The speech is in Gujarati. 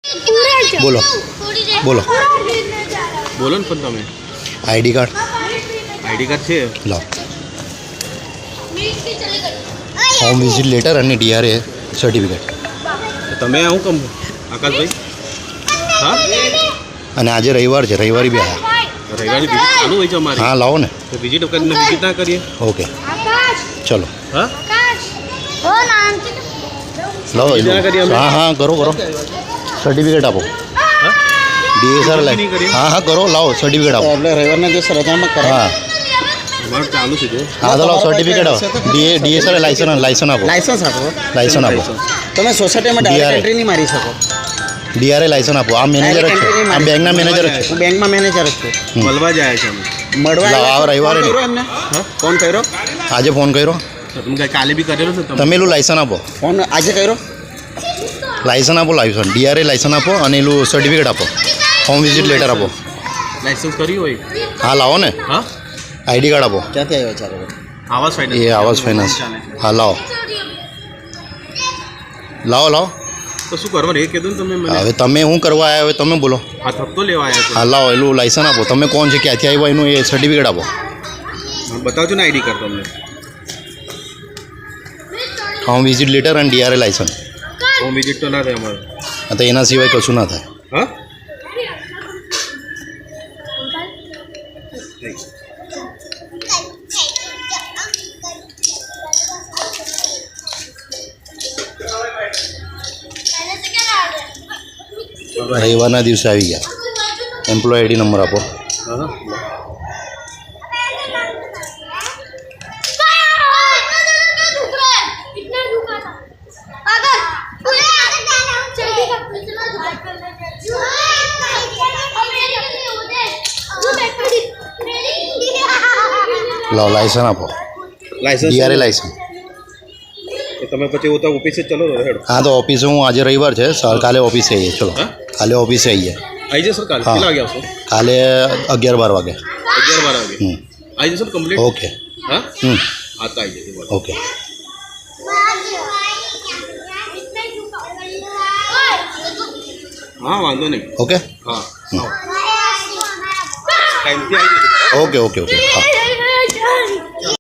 બોલો બોલો બોલો ને પણ તમે આઈડી કાર્ડ છે લાવો હોમ વિઝિટ લેટર અને ડીઆરએ સર્ટિફિકેટ તમે આવું કમ આકાશભાઈ હા અને આજે રવિવાર છે રવિવારે બી આવ્યા રવિવારની વિઝિટ ચાલુ હોય છે અમારી હા લાવો ને તો વિઝિટ કરીને વિઝિટ ના કરીએ ઓકે ચલો હા લાવો વિઝિટ ના કરીએ અમે? હા હા કરો કરો સર્ટિફિકેટ આપો હા ડીએસઆર વિઝિટ નહીં કરીએ? હા હા કરો લાવો સર્ટિફિકેટ આપો આપણે રવિવારના દિવસે રજામાં હા અમારું ચાલુ છે જો હા તો લાવો સર્ટિફિકેટ આપો ડીએસઆર લાઇસન્સ આપો લાયસન્સ આપો લાઇસન્સ આપો તમે સોસાયટીમાં DRA. ડાયરેક્ટ એન્ટ્રી નહીં મારી શકો ડીઆરએ લાઇસન્સ આપો આ મેનેજર જ છે આ બેંકના મેનેજર જ છે હું બેંકમાં મેનેજર જ છું મળવા જાય છે અમે મળવા લાવો, આ રવિવારે ફોન કર્યો એમને ફોન કર્યો આજે ફોન કર્યો તો તમે કાલે બી કરેલો છે તમે તમે એલું લાઇસન્સ આપો ફોન આજે કર્યો લાઇસન્સ આપો લાઇસન્સ ડીઆરએ લાઇસન્સ આપો અને એલું સર્ટિફિકેટ આપો હોમ વિઝિટ લેટર આપો લાઇસન્સ કર્યું હોય હા લાવો ને હા આઈડી કાર્ડ આપો ક્યાંથી આવ્યો ચાલો આવાસ ફાઇનાન્સ એ આવાસ ફાઇનાન્સ હા લાવો લાવો લાવો તો શું કરવાનું એ કીધું ને તમે મને હવે તમે શું કરવા આવ્યા હવે તમે બોલો આ થપ્તો લેવા આવ્યા હા લાવો એલું લાઇસન્સ આપો તમે કોણ છે ક્યાંથી આવ્યા એનું એ સર્ટિફિકેટ આપો છો બતાવજો ને આઈડી કાર્ડ તમને હોમ વિઝિટ લેટર અને ડીઆરએ લાઇસન્સ હોમ વિઝિટ તો ના થાય અમારે તો એના સિવાય કશું ના થાય હા રવિવારના દિવસે આવી ગયા એમ્પ્લોય આઈડી નંબર આપો હા લાવો લાઇસન્સ આપો લાઇસન્સ ડીઆરએ લાઇસન્સ તમે પછી હું તો ઓફિસે ચલો તો હેડો હા તો ઓફિસે હું આજે રવિવાર છે સર કાલે ઓફિસે આવીએ ચલો હા કાલે ઓફિસે આવીએ આવી જશો કાલે હા. કેટલા વાગે આવશો કાલે 11-12 વાગે 11-12 વાગે આવી જશો કમ્પ્લીટ ઓકે હા હમ હા તો આવી જશે ઓકે હા વાંધો નહીં ઓકે હા ટાઈમથી આવી જશે ઓકે ઓકે ઓકે હા